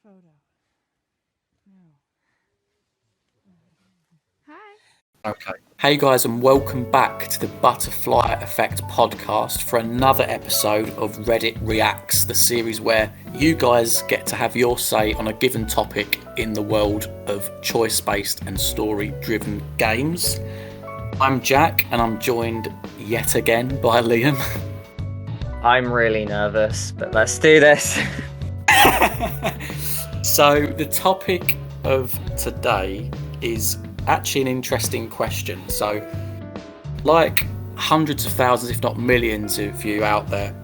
photo. No. Okay. Hey guys, and welcome back to the Butterfly Effect podcast for another episode of Reddit Reacts, the series where you guys get to have your say on a given topic in the world of choice-based and story-driven games. I'm Jack, and I'm joined yet again by Liam. I'm really nervous, but let's do this. So the topic of today is actually an interesting question. So, like hundreds of thousands, if not millions of you out there,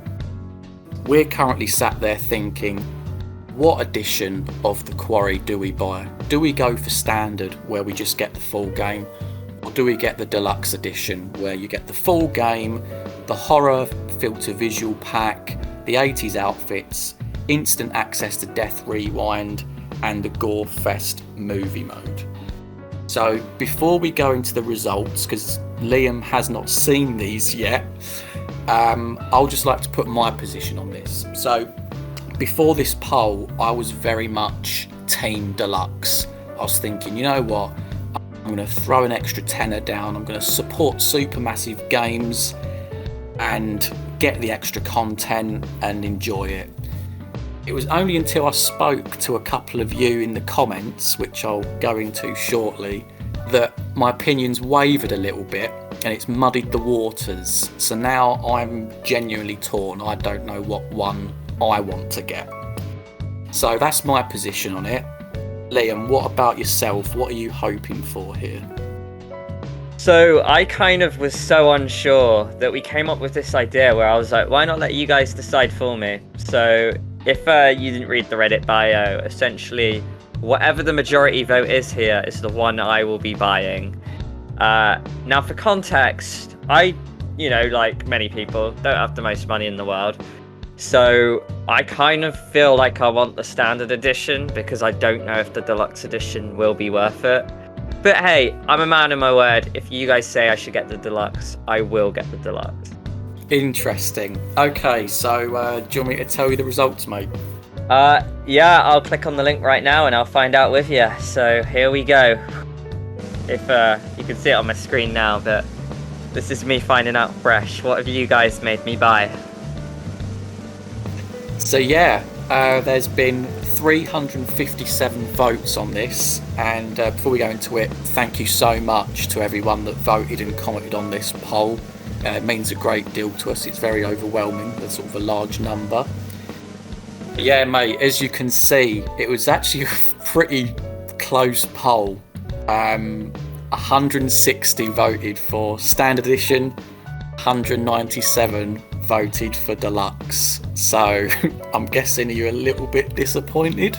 we're currently sat there thinking, what edition of the Quarry do we buy? Do we go for standard, where we just get the full game? Or do we get the Deluxe Edition, where you get the full game, the horror filter visual pack, the 80s outfits, instant access to Death Rewind, and the Gore Fest movie mode? So before we go into the results, because Liam has not seen these yet, I'll just like to put my position on this. So before this poll, I was very much Team Deluxe. I was thinking, you know what, I'm going to throw an extra tenner down, I'm going to support Supermassive Games and get the extra content and enjoy it. It was only until I spoke to a couple of you in the comments, which I'll go into shortly, that my opinions wavered a little bit and it's muddied the waters. So now I'm genuinely torn. I don't know what one I want to get. So that's my position on it. Liam, what about yourself? What are you hoping for here? So I kind of was so unsure that we came up with this idea where I was like, why not let you guys decide for me? So if you didn't read the Reddit bio, essentially whatever the majority vote is here is the one I will be buying. Now for context, I, like many people, don't have the most money in the world. So I kind of feel like I want the standard edition because I don't know if the deluxe edition will be worth it. But hey, I'm a man of my word. If you guys say I should get the deluxe, I will get the deluxe. Interesting. Okay, so do you want me to tell you the results, mate? Yeah, I'll click on the link right now and I'll find out with you. So here we go. If you can see it on my screen now, but this is me finding out fresh. What have you guys made me buy? So yeah, there's been 357 votes on this, and before we go into it, thank you so much to everyone that voted and commented on this poll. It means a great deal to us. It's very overwhelming. There's sort of a large number. Yeah, mate, as you can see, it was actually a pretty close poll. 160 voted for standard edition, 197 voted for deluxe. So I'm guessing you're a little bit disappointed.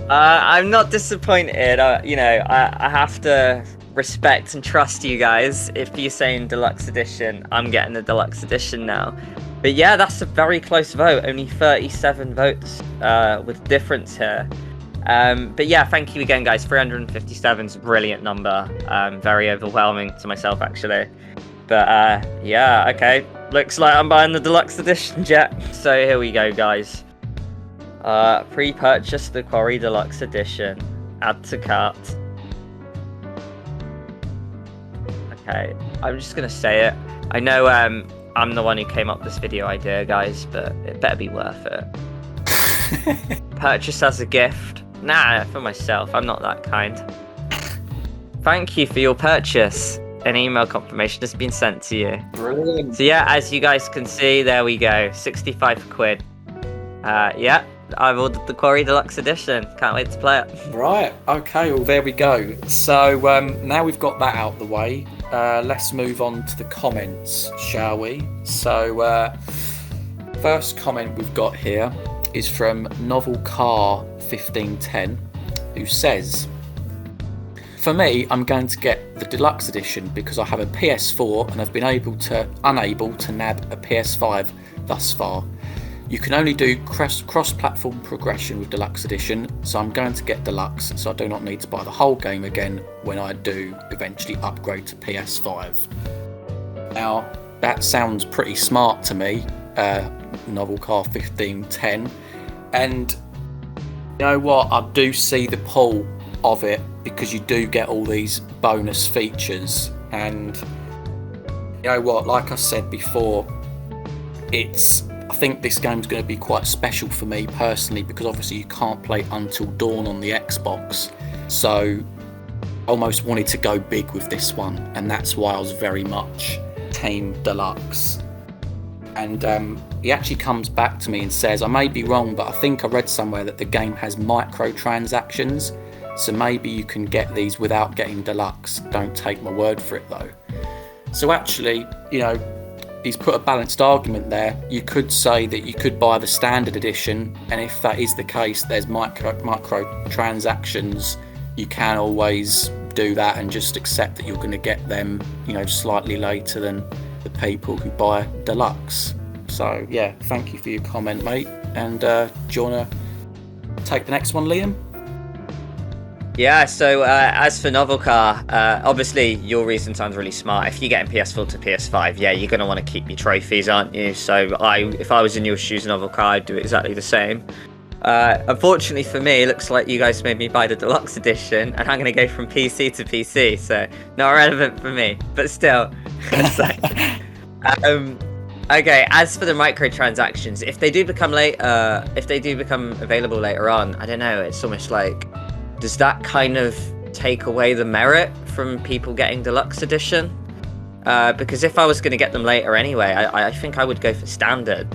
I'm not disappointed. I have to respect and trust you guys. If you're saying deluxe edition, I'm getting the deluxe edition now. But yeah, that's a very close vote. Only 37 votes with difference here. But yeah, thank you again, guys. 357 is a brilliant number. Very overwhelming to myself, actually. But yeah, okay. Looks like I'm buying the deluxe edition, Jack. So here we go, guys. Pre-purchase the Quarry Deluxe Edition. Add to cart. Okay, I'm just gonna say it. I know I'm the one who came up with this video idea, guys, but it better be worth it. Purchase as a gift. Nah, for myself. I'm not that kind. Thank you for your purchase. An email confirmation has been sent to you. Brilliant. So yeah, as you guys can see, there we go. 65 quid. Yeah, I've ordered the Quarry Deluxe Edition. Can't wait to play it. Right, okay, well there we go. So now we've got that out the way, let's move on to the comments, shall we? So first comment we've got here is from Novel Car 1510, who says, for me, I'm going to get the Deluxe Edition because I have a PS4 and I've been unable to nab a PS5 thus far. You can only do cross-platform progression with Deluxe Edition, so I'm going to get Deluxe so I do not need to buy the whole game again when I do eventually upgrade to PS5. Now, that sounds pretty smart to me, Novel Car 1510, and You know what? I do see the pull of it because you do get all these bonus features, and you know what? Like I said before, I think this game's going to be quite special for me personally because obviously you can't play Until Dawn on the Xbox, so I almost wanted to go big with this one, and that's why I was very much Team Deluxe. And he actually comes back to me and says, I may be wrong, but I think I read somewhere that the game has microtransactions, so maybe you can get these without getting Deluxe. Don't take my word for it though. So actually, you know, he's put a balanced argument there. You could say that you could buy the Standard Edition, and if that is the case, there's microtransactions, you can always do that and just accept that you're going to get them, you know, slightly later than the people who buy Deluxe. So yeah, thank you for your comment, mate. And do you want to take the next one, Liam? Yeah, so as for Novel Car, obviously your reason sounds really smart. If you're getting PS4 to PS5, yeah, you're going to want to keep your trophies, aren't you? So if I was in your shoes, Novel Car, I'd do exactly the same. Unfortunately for me, it looks like you guys made me buy the Deluxe Edition, and I'm going to go from PC to PC, so not relevant for me, but still. Okay, as for the microtransactions, if they do become available later on, I don't know, it's almost like, does that kind of take away the merit from people getting Deluxe Edition? Because if I was going to get them later anyway, I think I would go for Standard.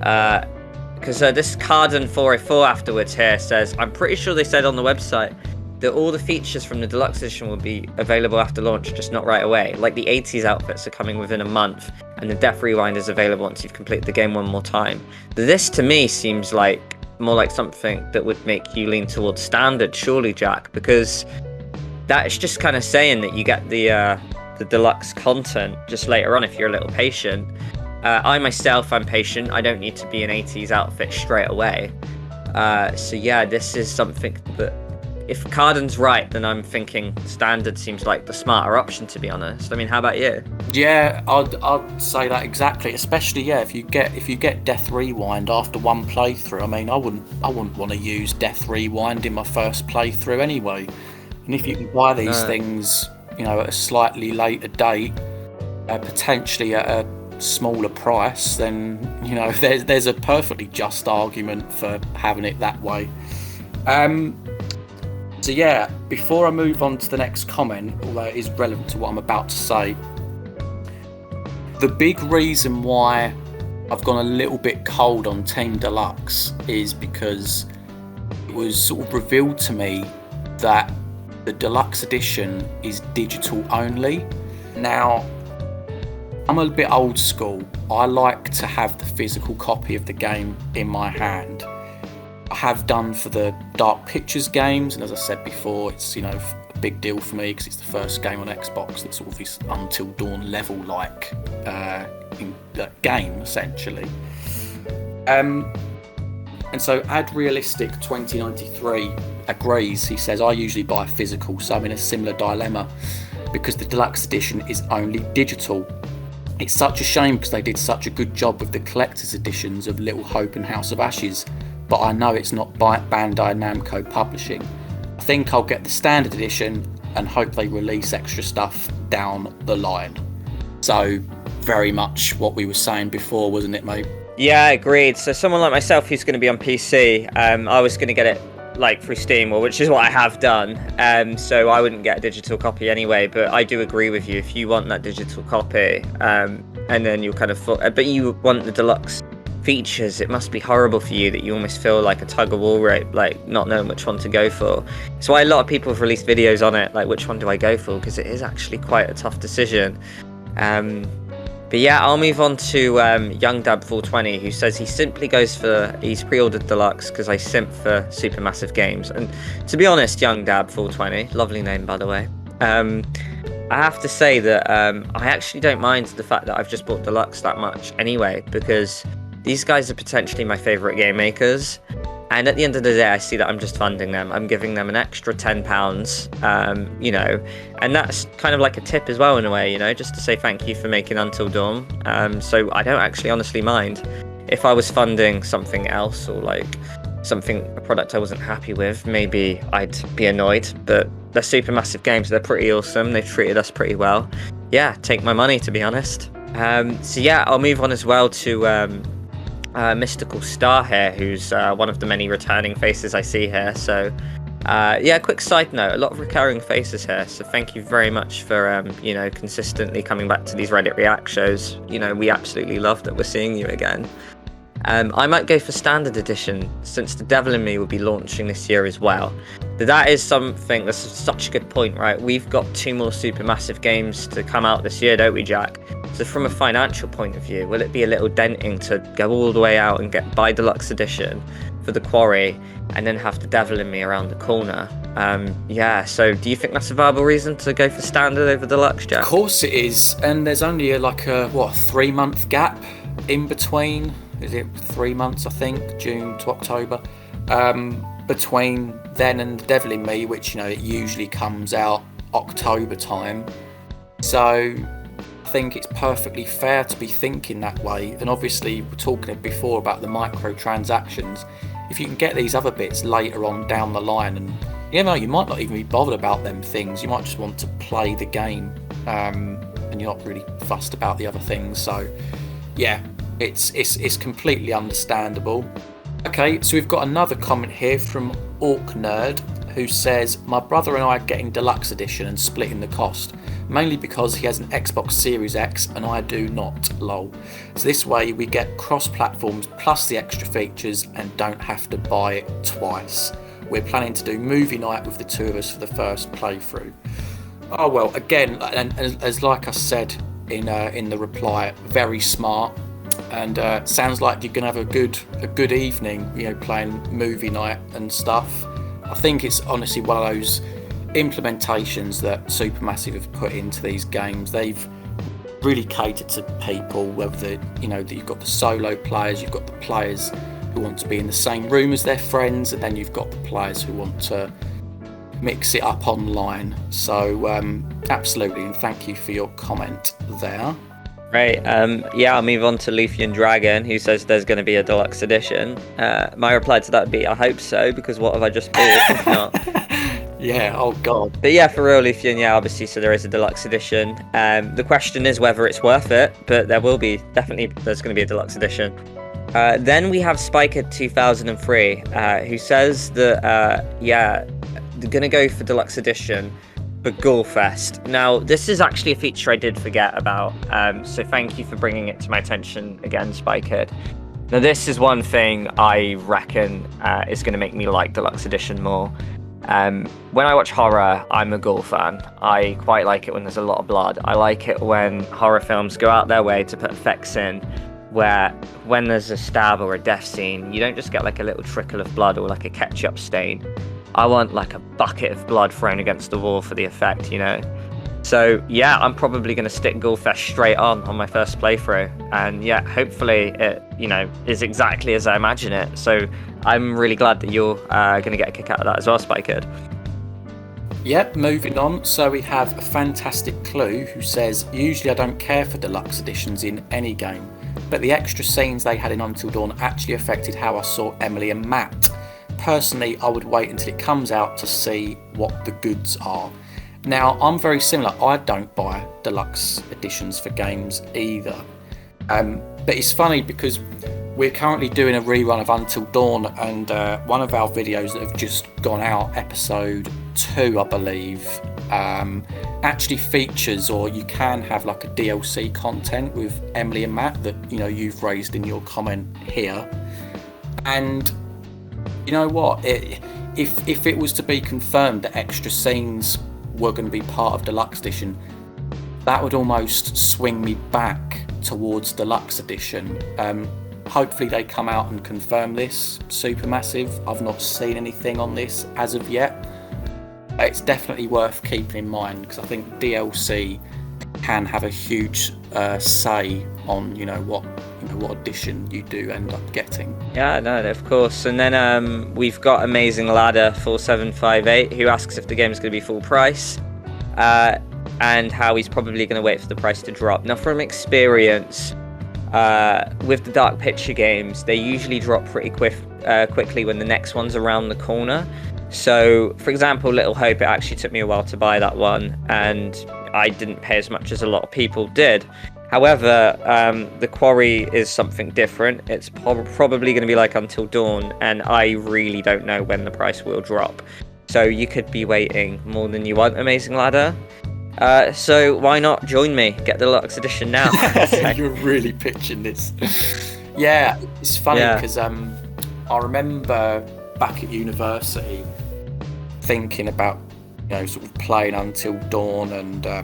Because this Carden 404 afterwards here says, I'm pretty sure they said on the website that all the features from the Deluxe Edition will be available after launch, just not right away. Like the 80s outfits are coming within a month, and the Death Rewind is available once you've completed the game one more time. This to me seems like more like something that would make you lean towards Standard, surely, Jack, because that's just kind of saying that you get the deluxe content just later on if you're a little patient. I myself, I'm patient. I don't need to be an 80s outfit straight away. So yeah, this is something that, if Carden's right, then I'm thinking Standard seems like the smarter option, to be honest. I mean, how about you? Yeah, I'd say that exactly. Especially, yeah, if you get Death Rewind after one playthrough. I mean, I wouldn't want to use Death Rewind in my first playthrough anyway. And if you can buy these things, you know, at a slightly later date, potentially at a smaller price, then you know there's a perfectly just argument for having it that way. So yeah, before I move on to the next comment, although it is relevant to what I'm about to say, the big reason why I've gone a little bit cold on Team Deluxe is because it was sort of revealed to me that the Deluxe Edition is digital only. Now, I'm a bit old school. I like to have the physical copy of the game in my hand. I have done for the Dark Pictures games, and as I said before, it's, you know, a big deal for me because it's the first game on Xbox that's sort of this Until Dawn level-like game, essentially. And so Ad Realistic 2093 agrees. He says, I usually buy physical, so I'm in a similar dilemma because the Deluxe Edition is only digital. It's such a shame because they did such a good job with the collector's editions of Little Hope and House of Ashes, but I know it's not Bandai Namco Publishing. I think I'll get the Standard Edition and hope they release extra stuff down the line. So, very much what we were saying before, wasn't it, mate? Yeah, agreed. So someone like myself who's going to be on PC, I was going to get it like through Steam, which is what I have done. So I wouldn't get a digital copy anyway, but I do agree with you. If you want that digital copy, and then you kind of but you want the deluxe features, it must be horrible for you that you almost feel like a tug of war, right? Like not knowing which one to go for. It's why a lot of people have released videos on it, like which one do I go for, because it is actually quite a tough decision. But yeah, I'll move on to Young Dab 420, who says he's pre-ordered Deluxe because I simp for Supermassive games. And to be honest, Young Dab 420, lovely name by the way, I have to say that I actually don't mind the fact that I've just bought Deluxe that much anyway, because these guys are potentially my favourite game makers. And at the end of the day, I see that I'm just funding them. I'm giving them an extra £10, you know, and that's kind of like a tip as well in a way, you know, just to say thank you for making Until Dawn. So I don't actually honestly mind if I was funding something else, or like a product I wasn't happy with, maybe I'd be annoyed. But they're supermassive games. They're pretty awesome. They've treated us pretty well. Yeah, take my money, to be honest. So yeah, I'll move on as well to Mystical Star here, who's one of the many returning faces I see here. So yeah, quick side note, a lot of recurring faces here, so thank you very much for consistently coming back to these Reddit React shows. We absolutely love that we're seeing you again. I might go for Standard Edition, since The Devil in Me will be launching this year as well. But that is something, that's such a good point, right? We've got 2 more supermassive games to come out this year, don't we, Jack? So from a financial point of view, will it be a little denting to go all the way out and buy Deluxe Edition for the Quarry, and then have The Devil in Me around the corner? Yeah, so do you think that's a viable reason to go for Standard over Deluxe, Jack? Of course it is, and there's only a 3-month gap in between. Is it 3 months, I think, June to October, between then and The Devil in Me, which it usually comes out October time. So I think it's perfectly fair to be thinking that way. And obviously, we're talking before about the microtransactions. If you can get these other bits later on down the line, and you might not even be bothered about them things. You might just want to play the game, and you're not really fussed about the other things. So yeah, it's completely understandable. Okay, so we've got another comment here from Orc Nerd, who says, my brother and I are getting Deluxe Edition and splitting the cost, mainly because he has an Xbox Series X and I do not, lol. So this way we get cross-platforms plus the extra features and don't have to buy it twice. We're planning to do movie night with the 2 of us for the first playthrough. Oh well, again, and as like I said in the reply, very smart. And sounds like you're gonna have a good evening, playing movie night and stuff. I think it's honestly one of those implementations that Supermassive have put into these games. They've really catered to people, whether that you've got the solo players, you've got the players who want to be in the same room as their friends, and then you've got the players who want to mix it up online. So absolutely, and thank you for your comment there. Right, yeah, I'll move on to Luthien Dragon, who says there's going to be a Deluxe Edition. My reply to that would be, I hope so, because what have I just bought if not? Yeah, oh god. But yeah, for real, Luthien, yeah, obviously, so there is a Deluxe Edition. The question is whether it's worth it, but there's going to be a Deluxe Edition. Then we have Spiker2003, who says that, yeah, they're going to go for Deluxe Edition, but Goalfest. Now, this is actually a feature I did forget about, so thank you for bringing it to my attention again, Spiked. Now, this is one thing I reckon is going to make me like Deluxe Edition more. When I watch horror, I'm a Ghoul fan. I quite like it when there's a lot of blood. I like it when horror films go out their way to put effects in where when there's a stab or a death scene, you don't just get like a little trickle of blood or like a ketchup stain. I want like a bucket of blood thrown against the wall for the effect, So yeah, I'm probably going to stick Goalfest straight on my first playthrough. And yeah, hopefully it, is exactly as I imagine it. So I'm really glad that you're going to get a kick out of that as well, Spiked. Yep, moving on. So we have a fantastic Clue who says, usually I don't care for Deluxe Editions in any game, but the extra scenes they had in Until Dawn actually affected how I saw Emily and Matt. Personally, I would wait until it comes out to see what the goods are. Now, I'm very similar. I don't buy Deluxe Editions for games either. But it's funny because we're currently doing a rerun of Until Dawn, and one of our videos that have just gone out, episode 2, I believe, actually features, or you can have like a DLC content with Emily and Matt that you've raised in your comment here. And you know what? If it was to be confirmed that extra scenes were going to be part of Deluxe Edition, that would almost swing me back towards Deluxe Edition. Hopefully they come out and confirm this. Supermassive. I've not seen anything on this as of yet. It's definitely worth keeping in mind because I think DLC can have a huge say on what edition you do end up getting. Yeah, no, of course. And then we've got Amazing Ladder 4758 who asks if the game is going to be full price, and how he's probably going to wait for the price to drop. Now, from experience, with the Dark Picture games, they usually drop pretty quickly when the next one's around the corner. So, for example, Little Hope, it actually took me a while to buy that one, and I didn't pay as much as a lot of people did. However, the Quarry is something different. It's probably going to be like Until Dawn, and I really don't know when the price will drop. So you could be waiting more than you want, Amazing Ladder. So why not join me? Get the Deluxe Edition now. You're really pitching this. Yeah, it's funny because I remember back at university thinking about, sort of playing Until Dawn, and a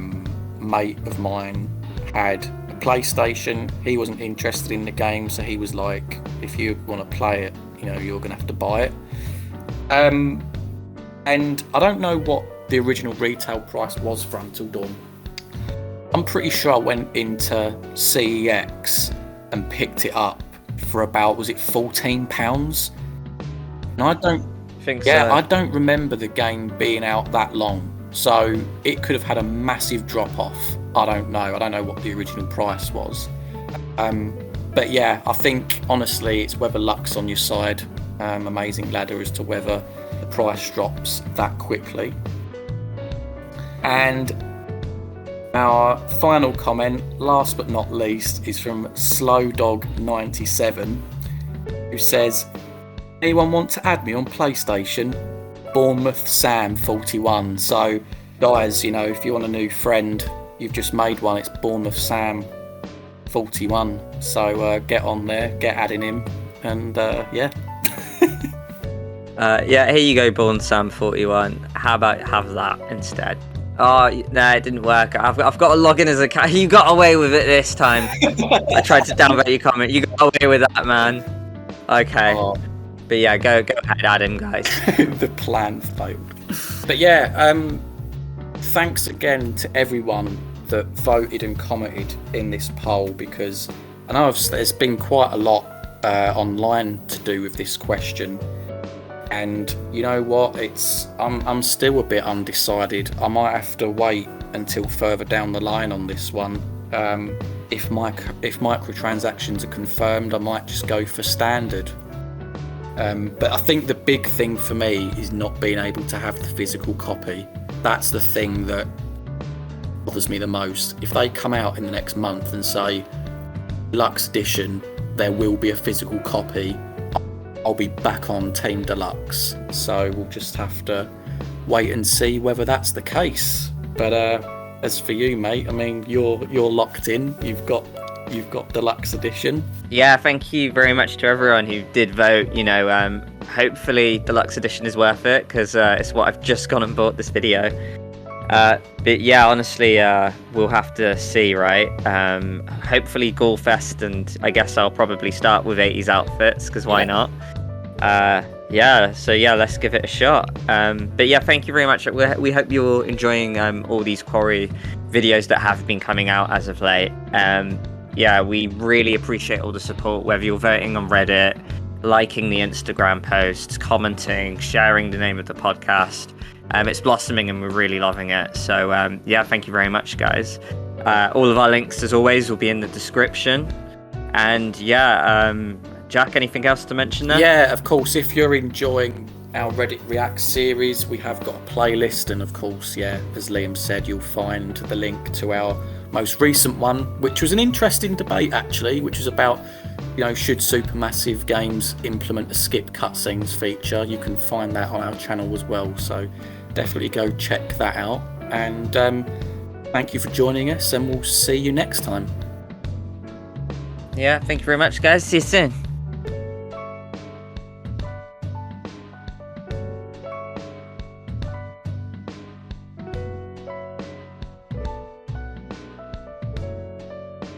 mate of mine had a PlayStation. He wasn't interested in the game, so he was like, if you want to play it, you're going to have to buy it. And I don't know what the original retail price was for Until Dawn. I'm pretty sure I went into CEX and picked it up for about, was it £14? And I don't remember the game being out that long, so it could have had a massive drop off. I don't know what the original price was. But yeah, I think honestly it's whether luck's on your side, Amazing Ladder, as to whether the price drops that quickly. And our final comment, last but not least, is from Slowdog97, who says, anyone want to add me on PlayStation? Bournemouth Sam 41. So guys, if you want a new friend, you've just made one. It's Bournemouth Sam 41. So get on there, get adding him, and yeah. Yeah, here you go, Bournemouth Sam 41. How about have that instead? Oh, no, it didn't work. I've got to log in as a cat. You got away with it this time. I tried to downvote your comment. You got away with that, man. Okay. Oh. But yeah, go ahead, add him, guys. The plan failed. But yeah, thanks again to everyone that voted and commented in this poll, because I know there's been quite a lot online to do with this question. And you know what? I'm still a bit undecided. I might have to wait until further down the line on this one. If microtransactions are confirmed, I might just go for standard. But I think the big thing for me is not being able to have the physical copy. That's the thing that bothers me the most. If they come out in the next month and say Deluxe Edition, there will be a physical copy, I'll be back on Team Deluxe. So we'll just have to wait and see whether that's the case. But as for you, mate, I mean, you're locked in. You've got Deluxe Edition. Yeah, thank you very much to everyone who did vote. Hopefully Deluxe Edition is worth it, because it's what I've just gone and bought this video. But yeah, honestly, we'll have to see, right? Hopefully Ghoulfest, and I guess I'll probably start with 80s outfits, because why not? So let's give it a shot. But yeah, thank you very much. We hope you're enjoying all these Quarry videos that have been coming out as of late. Yeah, we really appreciate all the support, whether you're voting on Reddit, liking the Instagram posts, commenting, sharing the name of the podcast. It's blossoming and we're really loving it. So yeah, thank you very much, guys. All of our links, as always, will be in the description. And yeah, Jack, anything else to mention there? Yeah, of course, if you're enjoying our Reddit React series, we have got a playlist, and of course, yeah, as Liam said, you'll find the link to our most recent one, which was an interesting debate actually, which was about, should supermassive games implement a skip cutscenes feature. You can find that on our channel as well, so definitely go check that out. And thank you for joining us, and we'll see you next time. Yeah, thank you very much, guys. See you soon.